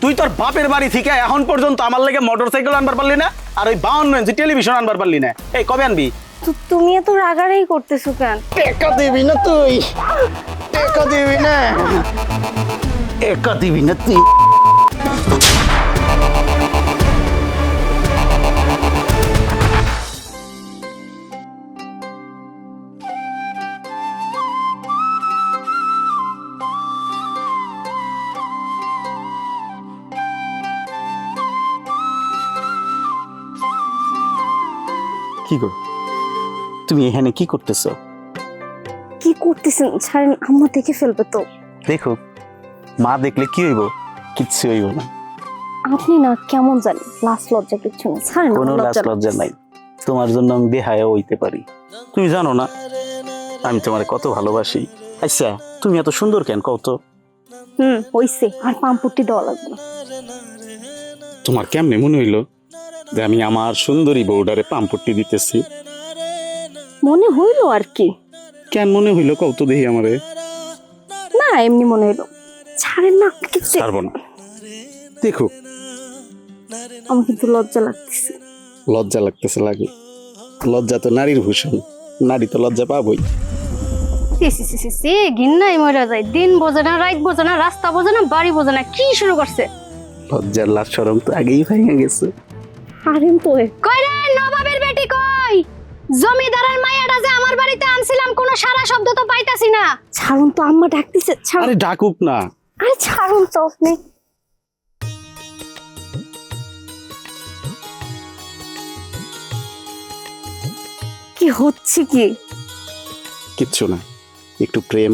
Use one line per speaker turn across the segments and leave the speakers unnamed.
তুই তোর বাপের বাড়ি থেকে এখন পর্যন্ত আমার লাগে মোটরসাইকেল আনবার পারলি না, আর ওই 52 ইঞ্চি টেলিভিশন আনবার পারলি না। এই কবে আনবি?
তুমি এত রাগারাগি করতেছো কেন?
টাকা দিবি না তুই? টাকা দিবি না? টাকা দিবি না তুই? কি গো, তুমি এখানে কি করতেছো?
কি করতেছেন? ছাড়েন, আম্মা দেখে ফেলবে তো।
দেখো, মা দেখলে কি হইব? কিচ্ছু হইব না।
আপনি না কেমন জানি লাজ লজ্জা কিচ্ছু না। ছাড়েন,
কোনো লাজ লজ্জা নাই। তোমার জন্য আমি বেহায়া হইতে পারি। তুমি জানো না আমি তোমারে কত ভালোবাসি। আচ্ছা, তুমি এত সুন্দর কেন কও তো?
হইছে, আর পাম্পটি দেওয়া লাগবে না।
তোমার কেমনে মনে হইলো যে আমি আমার সুন্দরী বউডারে পাম্পট্টি দিতেছি?
মনে হইলো আর কি।
কেন মনে হইলো কও তো দেখি আমারে।
না, এমনি মনে হইলো। ছাড়েন না, কিছু
পারবো না। দেখো,
আমার কিন্তু লজ্জা লাগতেছে।
লজ্জা লাগতেছে লাগে? লজ্জা তো নারীর ভূষণ, নারী তো লজ্জা পাবই।
ঘিন্নাই মরে যায়। দিন বোঝে না, রাত বোঝে না, রাস্তা বোঝে না, বাড়ি বোঝে না, কি শুরু করছে?
লজ্জার লাজ শরম তো আগেই ভেঙে গেছে।
হারেন তো কই রে নবাবের বেটি কই? জমিদারের মাইয়াটা যে আমার বাড়িতে আনছিলাম, কোনো সারা শব্দ তো পাইতাছি না। ছাড়ুন তো, আম্মা ডাকতেছে।
আরে ডাকুক না।
আরে ছাড়ুন তো আপনি। কি হচ্ছে কি?
কিচ্ছু না, একটু প্রেম,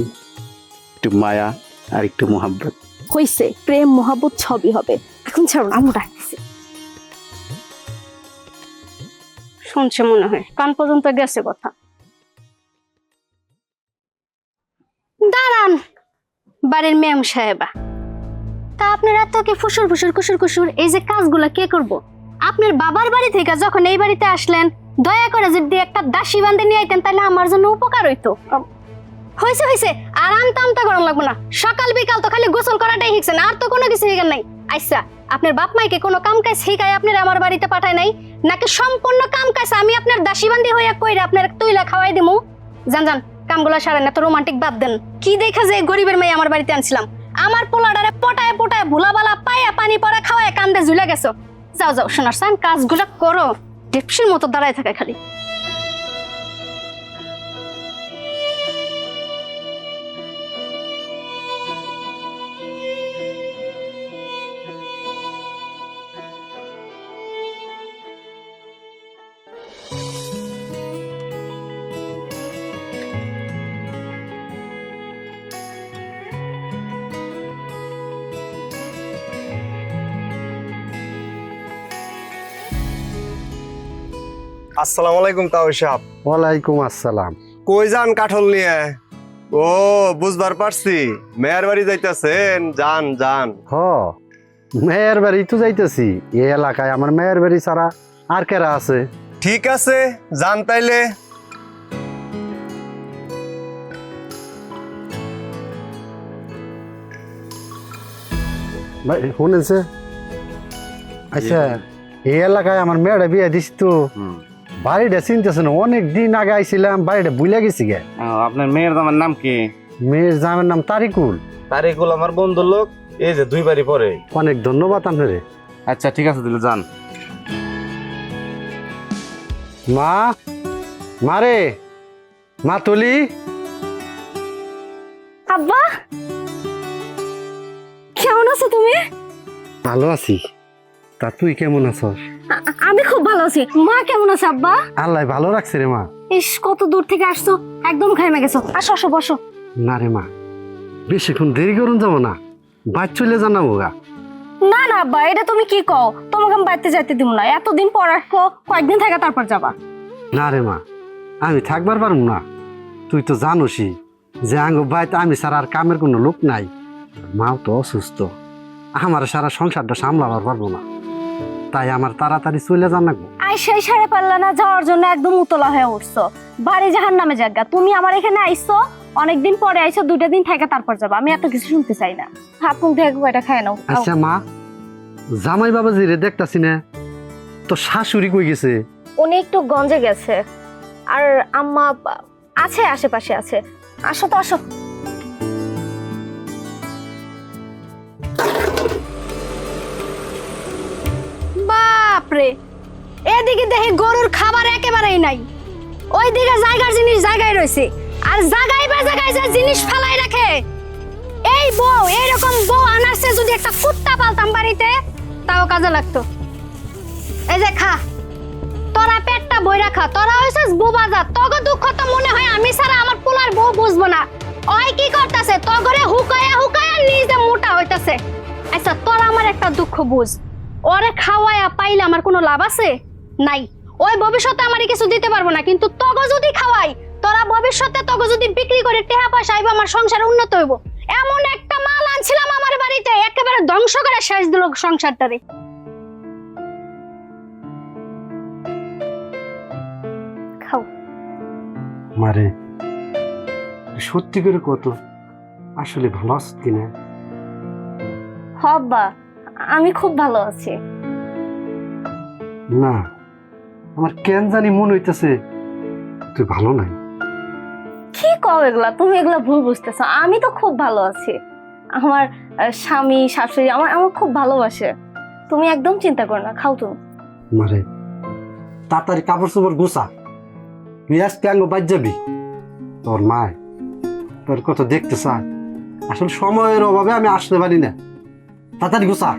একটু মায়া, আর একটু মোহাব্বত।
হইছে, প্রেম মোহাব্বত সবই হবে। এখন ছাড়ুন, আম্মু ডাকতেছে। শুনছে মনে হয়, কান পর্যন্ত গেছে কথা। দাঁড়ান, বাড়ির মেম সাহেবা। তা আপনারা তো কি ফুসুর ফুসুর কুসুর কুসুর এই যে কাজগুলা কে করব? আপনার বাবার বাড়ি থেকে যখন এই বাড়িতে আসলেন, দয়া করে যদি একটা দাসী বান্ধে নিয়ে আইতেন, তাহলে আমার জন্য উপকার হইতো। হয়েছে হয়েছে, আর আমতা আমতা গরম লাগবো না। সকাল বিকাল তো খালি গোসল করাটাই শিখছেন, আর তো কোনো কিছু শিখেন নাই। আচ্ছা, আপনার বাপ মাইকে কোনো কাম কাজ শিখায় আপনার আমার বাড়িতে পাঠায় নাই? নাকি সম্পূর্ণ কাম কাজ আমি আপনার দাসী বান্ধি হইয়া কইরা আপনার তুইলা খাওয়াই দিমু? জান জান, কামগুলা সারেন, এত রোমান্টিক বাদ দেন। কি দেখা যায় গরিবের মেয়ে আমার বাড়িতে আনছিলাম, আমার পোলাডারে পটায় পটায় ভুলাবালা পায়া পানি পরে খাওয়ায় কান্দে ঝুলে গেছো। যাও যাও সোনার সান, কাজগুলা করো। ডেপসির মতো দাঁড়ায় থাকে খালি।
আসসালামু আলাইকুম তাও সাহেব।
ওয়ালাইকুম আসসালাম।
কই যান কাঠল নিয়ে? ও বুঝবার পারছি, মেয়ের বাড়ি যাইতেছেন। যান যান।
হ, মেয়ের বাড়ি তো যাইতেছি। এই এলাকায় আমার মেয়ের বাড়ি ছাড়া আর কেরা আছে?
ঠিক আছে, যান তাইলে।
ভাই শুনেছে? আচ্ছা, এই এলাকায় আমার মেয়েটা বিয়ে দিস তো, বাড়িটা চিনতেছে না। অনেক দিন আগে আইছিলাম, বাড়িটা বুঝলে গেছি গে।
আপনার মেয়ের দামের নাম কি?
মেয়ের জামের নাম তারিকুল।
তারিকুল আমার বন্ধুর লোক, এই যে 2 বাড়ি পরে।
অনেক ধন্যবাদ আপনারে।
আচ্ছা ঠিক আছে, দিলে যান।
মা, মারে, মা তুলি।
আব্বা, কেমন আছো তুমি?
ভালো আছি, তা তুই কেমন আছস?
আমি খুব ভালো আছি। মা কেমন আছে আব্বা?
আল্লাহ ভালো রাখছে রে মা।
ইস, কত দূর থেকে আসছো, একদম খাইমে গেছো। আসো আসো, বসো।
না রে মা, বেশিক্ষণ দেরি করুন যাবো না, বাইর চলে জানাবো গা।
না না আব্বা, এটা তুমি কি কও? তোমাকে আমি বাড়িতে যাইতে দিব না। এতদিন পর আসছো, কয়েকদিন থেকে তারপর যাবা।
না রে মা, আমি থাকবার পারবো না। তুই তো জানোসই যে আঙ্গ বাইতে আমি ছাড়া আর কামের কোনো লোক নাই। মাও তো অসুস্থ, আমার সারা সংসারটা সামলাবার পারবো না। তাই আমার তাড়াতাড়ি চলে যান লাগবো।
আইসাই সারে পারলা না, যাওয়ার জন্য একদম উতলা হয়ে উঠছো। বাড়ি জাহান নামে জায়গা, তুমি আমার এখানে আইছো, অনেকদিন পরে আইছো, 2টা দিন থেকে তারপর যাবা। আমি এত কিছু শুনতে চাই না। হাত মুখ দিয়ে কয়টা খায় নাও।
আচ্ছা মা, জামাই বাবাজি রে দেখতাছি না, তো শাশুড়ি কই গেছে?
উনি একটু গঞ্জে গেছে, আর আম্মা আছে আশেপাশে আছে। আসো তো আসো।
বাপরে, এদিকে দেখি গরুর খাবার একেবারেই নাই, ওইদিকে জায়গার জিনিস জায়গায় রয়েছে, আর জায়গায় বা জায়গায় যে জিনিস ফালাই রাখে। এই বউ, এইরকম বউ আনারছে যদি একটা কুত্তা পালতাম বাড়িতে, তাও কাজে লাগতো। এই যে খা, তোরা পেটটা বইরা খা, তোরা হইছিস বুবাজাত। তোকে দুঃখ তো মনে হয় আমি ছাড়া আমার পোলার বউ বুঝবো না। ওই কি করতেছে, তগরে হুকায়া হুকায়া নিজে মোটা হইতাছে। আচ্ছা, তোরা আমার একটা দুঃখ বুঝ, ওরে খাওয়ায়া পাইলে আমার কোনো লাভ আছে? নাই। ওই ভবিষ্যতে আমারে কিছু দিতে পারবো না, কিন্তু তগো যদি খাওয়াই, তোরা ভবিষ্যতে তগো যদি বিক্রি করে টাকা পয়সা আইব, আমার সংসার উন্নত হইব। এমন একটা মাল আনছিলাম আমার বাড়িতে, একেবারে ধ্বংস করে শেষ দিল সংসারটারে।
খাও।
মারে, সত্যি করে কত আসলে ভালো আছিস কিনা?
হব্বা, আমি খুব ভালো আছি।
না, আমার কেন জানি মনে হইতেছে তুই ভালো নাই।
কি কও এগুলা? তুমি এগুলা ভুল বুঝতেছো। আমি তো খুব ভালো আছি। আমার স্বামী শাশুড়ি আমার আমার খুব ভালোবাসে। তুমি একদম চিন্তা করো না, খাও তুমি।
মারে, তাড়াতাড়ি কাপড় চোপড় গুছা, তুই আজকে আঙ্গ বাদ যাবি। তোর মা তোর কত দেখতে চায়, আসলে সময়ের অভাবে আমি আসতে পারি না। তাড়াতাড়ি গুছা,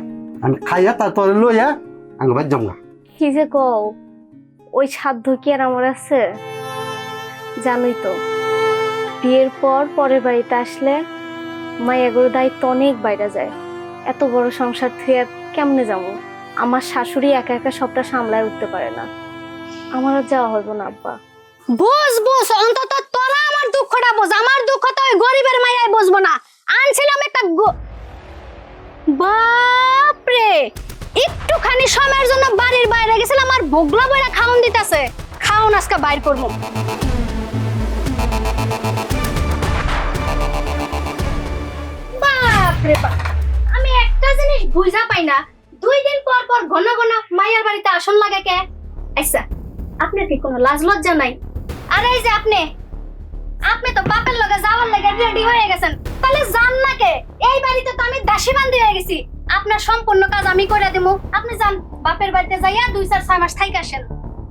আমি খাইয়া তারপর লইয়া আঙ্গ বাদ যাবো না।
কি যে কও, ওই সাধ্য কি আর আমার আছে? জানোই তো, বিয়ের পর পরের বাড়িতে আসলে মায়ের দায়িত্ব অনেক বাইরে যায়। এত বড় সংসার থেকে কেমনে যাবো? আমার শাশুড়ি একা একা সবটা সামলায় উঠতে পারে না। আমার আর যাওয়া হইব না আব্বা।
বুঝ বুঝ, অন্তত তোরা আমার দুঃখটা বুঝ। আমার দুঃখ তো ওই গরিবের মাইয়াই বুঝবো না। আনছিলাম একটা বাপরে, একটুখানি সময়ের জন্য বাড়ির বাইরে গেছিলাম, আর বগলা বইরা খাওন দিতেছে। খাওন আজকে বাইর করবো। বাপরে বাপ, আমি একটা জিনিস বুঝা পাই না, 2 দিন পর পর ঘন ঘন মায়ের বাড়িতে আসন লাগে কে? আচ্ছা, আপনার কি কোনো লাজ লজ্জা নাই? আর এই যে আপনি আপনি তো বাপের লগে যাওয়ার লাগে রেডি হয়ে গেছেন, তাহলে যান না কে? এই বাড়িতে তো আমি দাসী বান্দি হয়ে গেছি, আপনার সম্পূর্ণ কাজ আমি করে দেবো। আপনি যান, বাপের বাড়িতে যাইয়া 2-4-6 মাস থাইকা আসেন।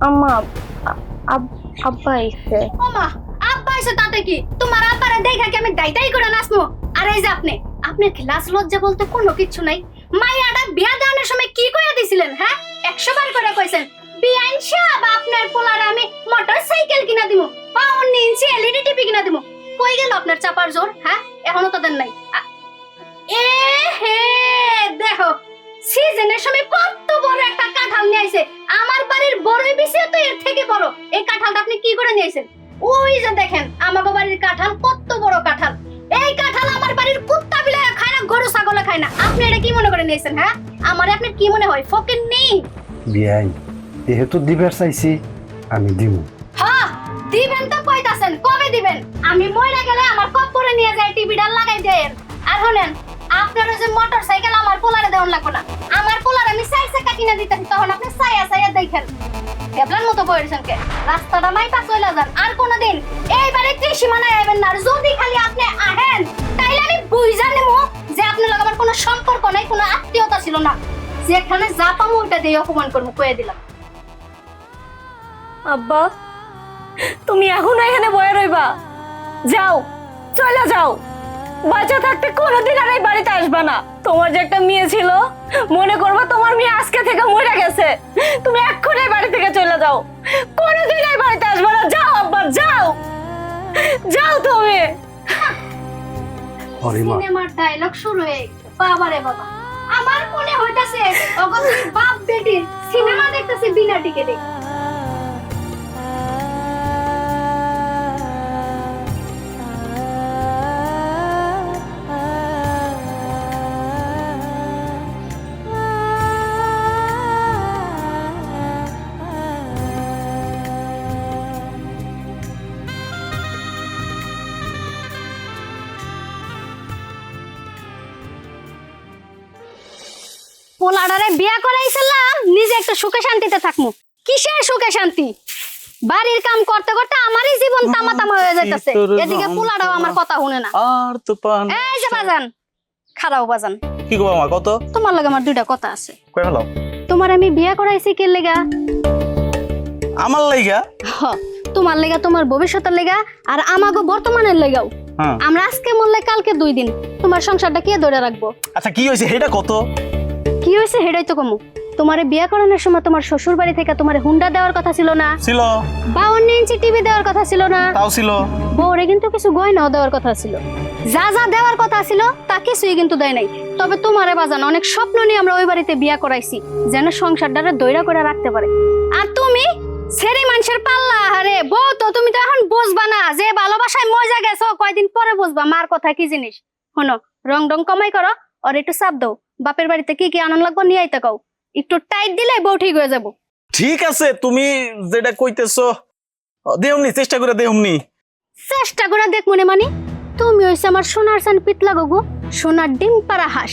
আম্মা, আব্বা এসে।
ও মা, আব্বা এসে তাতে কি? তোমার আব্বারে দেখা কি আমি দাইতাই করে নাচবো? আর এই যে আপনি, আপনার কি লাজ লজ্জা বলতে কোনো কিছু নাই? মাইয়াটা বিয়া দেওয়ানোর সময় কি কইয়া দিছিলেন? হ্যাঁ, 100 বার করে কইছেন বিআইন সাহেব আপনার পোলার আমি মোটরসাইকেল কিনা দিমু, 52 ইঞ্চি এলইডি টিভি কিনা দিমু। কই গেল আপনার চাপার জোর? হ্যাঁ, এখনো তো দেন নাই। এ হে, দেখো সিজনের সময় কত বড় একটা কাঁঠাল নিয়ে আইছে। আমার বাড়ির বড়ই বিছে তো এর থেকে বড়। এই কাঁঠালটা আপনি কি করে নিয়ে আইছেন? ওই যে দেখেন, আমাগো বাড়ির কাঁঠাল কত বড় কাঁঠাল। এই কাঁঠাল আমার বাড়ির কুত্তা বিলায় খায় না, গরু ছাগলে খায় না। আপনি এটা কি মনে করে নিয়েছেন? হ্যাঁ, আমারে আপনি কি মনে হয় ফকির নেই?
বিয়াই, যেহেতু দিবার চাইছি আমি দিব।
হ্যাঁ, দিবেন তো কইতাছেন, কবে দিবেন? আমি মইরা গেলে আমার কপ্পরে নিয়ে যায় টিভিটা লাগাই দেন। আর শুনেন, আপনার ওই যে মোটরসাইকেল আমার পোলারে দেওয়ার লাগবে না। আমার পোলার আমি 4 চাকা কিনে দিতেছি, তখন আপনি ছায়া ছায়া দেখেন। কেবলার মতো বইরেছেন কে? রাস্তাটা মাইপা চলে যান, আর কোনোদিন এইবারে ত্রিসীমানায় আইবেন না। আর যদি খালি আপনি আহেন, তাইলে আমি বুঝা নেব যে আপনার লগে আমার কোনো সম্পর্ক নাই, কোনো আত্মীয়তা ছিল না। যেখানে যা পামু ওইটা দিয়ে অপমান করবো, কয়ে দিলাম।
আব্বা, তুমি এখনো এখানে বয়ে রইবা? যাও, চলে যাও। বাচ্চা থাকতে কোনোদিন আর এই বাড়িতে আসবা না। তোমার যে একটা মেয়ে ছিল, মনে করবা তোমার মেয়ে আজকে থেকে মরে গেছে। তুমি এক্ষুনি এই বাড়ি থেকে চলে যাও, কোনোদিন এই বাড়িতে আসবা না। যাও আব্বা, যাও, যাও তুমি।
সিনেমার ডায়লগ শুরু হয়ে গেছে। বাবারে বাবা, আমার মনে হইতাছে অগস্ট বাপ বেটির সিনেমা দেখতেছে বিনা টিকেটে। পোলাডারে বিয়া করাইছিলাম নিজে একটা সুখে শান্তিতে থাকমু। কিসের সুখে শান্তি? বাড়ির কাম করতে করতে আমারই জীবন তামা তামা হয়ে যাইতেছে, এদিকে পোলাডাও আমার কথা শুনে না।
আর তো পান
এই যে বাজান, খারাপ বাজান,
কি গো মামা কত
তোমার লাগে আমার দুইটা কথা আছে।
কই হলো
তোমার আমি বিয়া করাইছি কে লেগা?
আমার লাইগা?
হ, তোমার লেগা, তোমার ভবিষ্যতের লেগা, আর আমাগো বর্তমানের লেগাও।
হ্যাঁ।
আমরা আজকে মরলে কালকে 2 দিন, তোমার সংসারটা কে ধরে রাখবো?
আচ্ছা কি হইছে হেডা কত?
কি হয়েছে হেডাই তো কমু। তোমারে বিয়া করানোর সময় তোমার শ্বশুর বাড়ি থেকে তোমার হুন্ডা দেওয়ার কথা ছিল না,
ছিল
52 ইঞ্চি টিভি দেওয়ার কথা ছিল না,
তাও ছিল
বউরে কিন্তু কিছু গয়নাও দেওয়ার কথা ছিল। যা যা দেওয়ার কথা ছিল তা কিছুই কিন্তু দেয় নাই। তবে তোমারে বাজান অনেক স্বপ্ন নিয়ে আমরা ওই বাড়িতে বিয়া করাইছি, যেন সংসারটারে দৈরা করে রাখতে পারে। আর তুমি ছেড়ে মানুষের পাল্লা, আরে বউ তো তুমি তো এখন বুঝবা না যে ভালোবাসায় মজা গেছো, কয়দিন পরে বুঝবা মার কথা কি জিনিস। শোনো, রং ডং কমাই করো, আর একটু চাপ দাও, বাপের বাড়িতে কি কি আনন্দ লাগবো নিয়ে আইতে কাও, একটু টাইট দিলে বউ ঠিক হয়ে যাবো।
ঠিক আছে তুমি যেটা কইতেছো দেহমনি, চেষ্টা করে দেহমনি।
চেষ্টা করে দেখ মনে মানি, তুমি হইছে আমার সোনার সান পিতলা গগু, সোনার ডিম পাড়া হাঁস।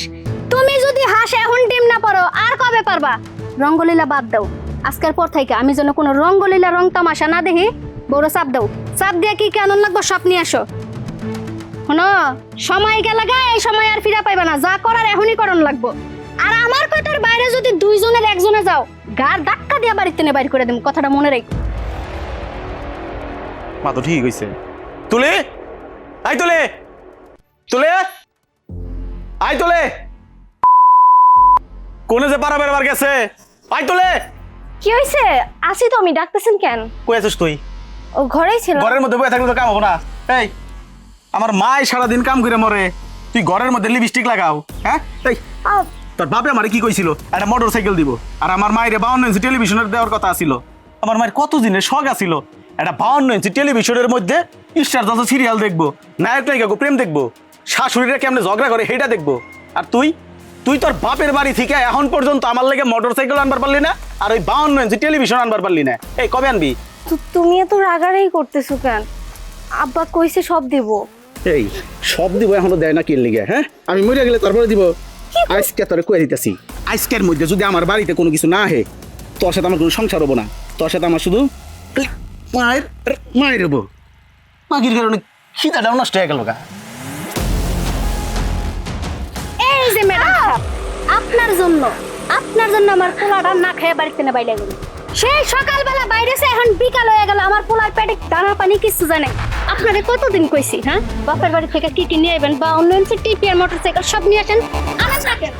তুমি যদি হাঁস এখন ডিম না পারো আর কবে পারবা? রঙ্গলীলা বাদ দাও, আজকের পর থেকে আমি যেন কোনো রঙ্গলীলা রং তামাশা না দেখি। বড় চাপ দাও, চাপ দিয়ে কি কি আনন্দ লাগবো সব নিয়ে আসো। শোনো, সময় গেলে গা, এই সময় আর ফিরা পাইবা না, যা করার এখনই করণ লাগবো। আর আমার কথার বাইরে যদি 2 জনের 1 জনে যাও, গার ধাক্কা দিয়ে বাড়িতে নে বাইর করে দেব, কথাটা মনে রাখ।
মা তো ঠিক হইছে। তুলে আই, তুলে তুলে আই, তুলে কোনে যে পারা বেরবার গেছে, আই তুলে।
কি হয়েছে? আসি তো আমি, ডাকতেছেন কেন?
কই আছিস তুই?
ও ঘরেই ছিল।
ঘরের মধ্যে বসে থাকলে তো কাম হবো না। এই আমার মাই সারাদিন কাম করে মরে, তুই ঘরের মধ্যে লিপস্টিক লাগাও? হ্যাঁ, এই তোর বাপে আমারে কি কইছিল একটা মোটর সাইকেল দিব, আর আমার মায়ের 52 ইঞ্চি টেলিভিশনের দেওয়ার কথা ছিল। আমার মায়ের কত দিনের শখ আছিল একটা 52 ইঞ্চি টেলিভিশনের মধ্যে স্টার যত সিরিয়াল দেখবো, নায়ক নায়িকা প্রেম দেখবো, শাশুড়িরা কেমনে ঝগড়া করে সেইটা দেখবো। আর তুই তুই তোর বাপের বাড়ি থেকে এখন পর্যন্ত আমার লেগে মোটর সাইকেল আনবার পারলি না, আর ওই 52 ইঞ্চি টেলিভিশন আনবার পারলি না। এই কবে আনবি?
তুমি এত রাগারাগি করতেছো কেন? আব্বা কইছে সব দিব।
এই সব দিব, এখনো দেয় না কি লিগে? হ্যাঁ, আমি মরে গেলে তারপরে দিব। আজকে তোরে কয়ে দিতেছি, আজকের মধ্যে যদি আমার বাড়িতে কোনো কিছু না আহে, তোর সাথে আমার কোনো সংসার হবো না, তোর সাথে আমার শুধু মায়ের মায়ের হবো। মাগির কারণে খিদাটাও নষ্ট হয়ে গেল গা।
এই যে ম্যাডাম, আপনার জন্য আমার পোলাটা না খেয়ে বাড়িতে না বাইরে গেল। সেই সকালবেলা বাইরেছে, এখন বিকাল হয়ে গেল, আমার পোলার পেটে দানা পানি কিছু জানে। আপনারে কতদিন কইছি, হ্যাঁ, বাপের বাড়ি থেকে কি কি নিয়ে আইবেন, বা অনলাইন টিপি আর মোটরসাইকেল সব নিয়ে আসেন, আনাজ রাখেন।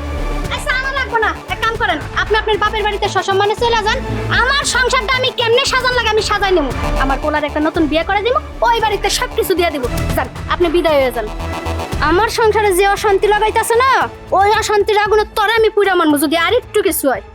আচ্ছা আনা লাগবো না, এক কাম করেন, আপনি আপনার বাপের বাড়িতে সসম্মানে চলে যান। আমার সংসারটা আমি কেমনে সাজান লাগে আমি সাজাই নেব। আমার পোলার একটা নতুন বিয়ে করে দিব, ওই বাড়িতে সবকিছু দিয়ে দিব। যান, আপনি বিদায় হয়ে যান। আমার সংসারে যে অশান্তি লাগাইতেছে না, ওই অশান্তির আগুনে তোরা আমি পুরা মানবো যদি আর একটু কিছু হয়।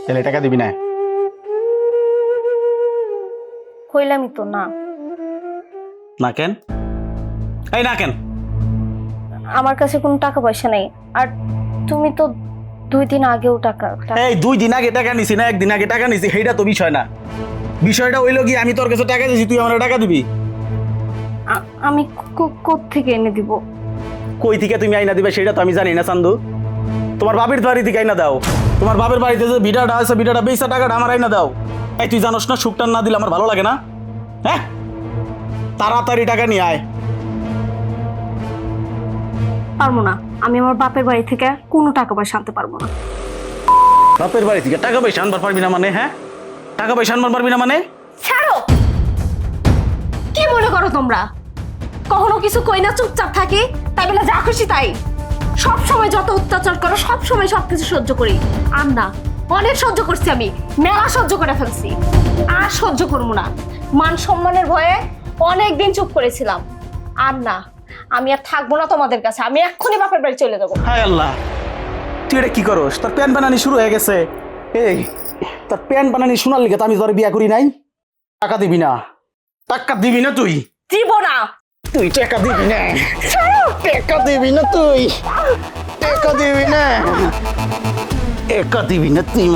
তাহলে টাকা দিবি না?
কইলামই তো না।
না কেন? এই না কেন?
আমার কাছে কোনো টাকা পয়সা নেই, আর তুমি তো 2 দিন আগেও টাকা।
এই 2 দিন আগে টাকা নিছি না 1 দিন আগে টাকা নিছি, সেইটা তো বিষয় না। বিষয়টা হইলো কি, আমি তোর কাছে টাকা দিছি, তুই আমার টাকা দিবি।
আমি কোত্থেকে এনে দিব?
কই থেকে তুমি আইনা দিবে সেটা তো আমি জানি না চান্দু। তোমার বাপের বাড়ি থেকে আইনা দাও, তোমার বাপের বাড়িতে যে বিড়াটা আছে বিড়াটা বেচা টাকাটা আমার আইনা দাও। এই তুই জানোস না সুখটান না দিলে আমার ভালো লাগে না? হ্যাঁ, তাড়াতাড়ি টাকা নিয়ে আয়।
পারবো না, আমি আমার বাপের বাড়ি থেকে কোনো টাকা পয়সা আনতে পারবো না।
বাপের বাড়ি থেকে টাকা পয়সা আনবার পারবি না মানে? হ্যাঁ, টাকা পয়সা আনবার পারবি না মানে?
ছাড়ো, কি মনে করো তোমরা? কখনো কিছু কই না, চুপচাপ থাকি, তাই বলে যা খুশি তাই। সব সময় যত অত্যাচার করো, সব সময় সবকিছু সহ্য করি। আর না, অনেক সহ্য করছি, আমি মেলা সহ্য করে ফেলছি, আর সহ্য করবো না। মান সম্মানের ভয়ে অনেক দিন চুপ করেছিলাম। আর না, আমি আর থাকবো না তোমাদের কাছে, আমি এক্ষুনি বাপের বাড়ি চলে যাবো।
হায় আল্লাহ, তুই এটা কি করস? তোর প্যান বানানি শুরু হয়ে গেছে। এই তোর প্যান বানানি শোনার লিগে তো আমি তোর বিয়া করি নাই। টাকা দিবি না, টাকা দিবি না তুই,
দিব না।
তুই টাকা দিবি না, টাকা দিবি না তুই, টাকা দিবি না, টাকা দিবি না তুই।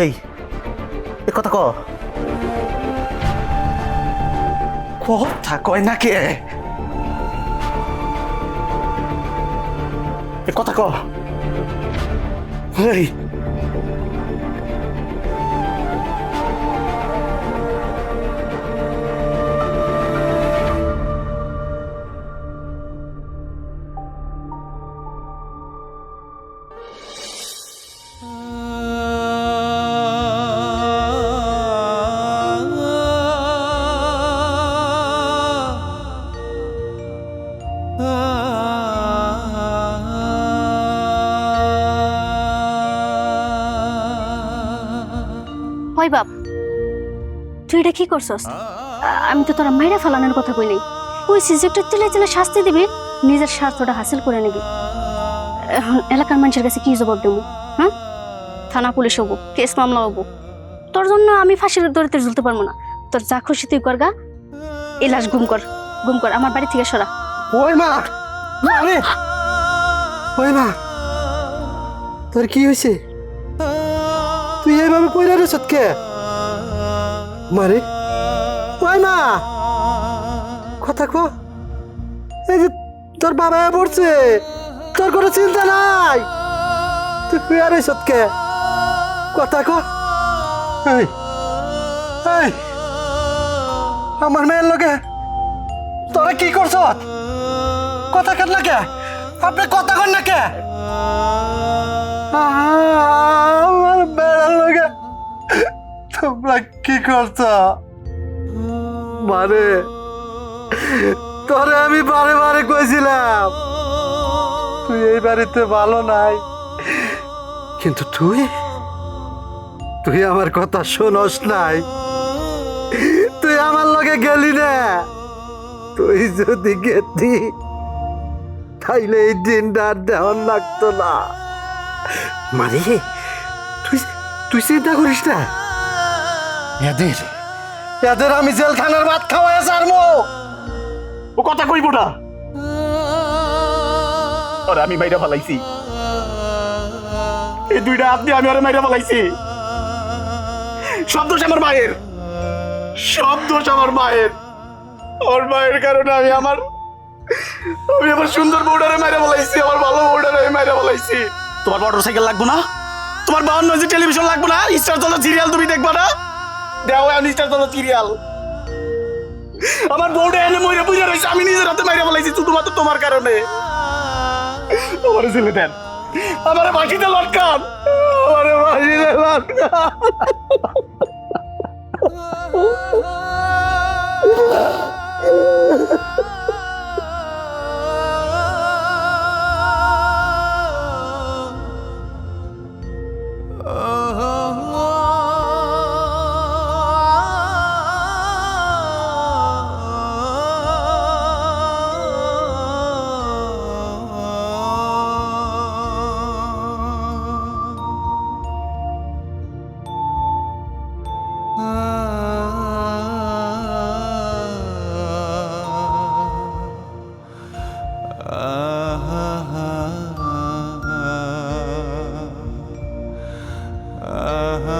এই এ কথা কথা কয় না কে? এ কথা এই
হয় বাপ, তুই এটা কি করছস? আমি তো তোরা মাইরা ফালানোর কথা কই নাই, কইছি যে একটা তেলে তেলে শাস্তি দিবি, নিজের স্বার্থটা হাসিল করে নিবি। এখন এলাকার মানুষের কাছে কি জবাব দেবো? হ্যাঁ, থানা পুলিশ হবো, কেস মামলা হবো। তোর জন্য আমি ফাঁসির দড়িতে ঝুলতে পারবো না। তোর যা খুশি তুই কর গা, এই লাশ গুম কর, গুম কর, আমার বাড়ি থেকে সরা।
ওই মা, আরে ওই মা, তোর কি হয়েছে? তুই এইভাবে পয়লা রে সৎকে মারে? ওই মা, কথা কো। এই যে তোর বাবা পড়ছে, তোর কোনো চিন্তা নাই, তুই আর সৎকে কথা কো। এই এই আমার মেয়ের লগে তোরা কি করছ? কথা কাট না কে? আপনি কথা কন না কে? আমার বেড়ার লগে তোমরা কি করছ? মানে তোরে আমি বারে বারে কইছিলাম তুই এই বাড়িতে ভালো নাই, কিন্তু তুই তুই আমার কথা শোনস নাই, তুই আমার লগে গেলি না। তুই যদি গেতি তাইলে এই দিনটা আর দেওয়ার লাগতো না। মানে তুই তুই চিন্তা করিস না, এদের এদের আমি জেলখানার ভাত খাওয়াই সারমো।
ও কথা কইব না, ওরে আমি মাইরা ফেলাইছি, এই দুইটা হাত দিয়ে আমি ওরে মাইরা ফেলাইছি। সব দোষ আমার মায়ের, সব দোষ আমার মায়ের। ওর মায়ের কারণে আমি আমার সুন্দর বউডারে মাইরা ফেলাইছি, আমার ভালো বউডারে আমি মাইরা ফেলাইছি। তোমার মোটর সাইকেল লাগবো না, তোমার 52 ইঞ্চি টেলিভিশন লাগবো না, স্টার জলদ সিরিয়াল তুমি দেখবা না? দেও আমি স্টার জলদ সিরিয়াল। আমার বউটা এনে মইরা বুঝে রয়েছে, আমি নিজের হাতে মাইরা ফেলাইছি শুধুমাত্র তোমার কারণে। আমার ছেলে দেন, আমার বাসিতে লটকান, আমার বাসিতে লটকান।
ah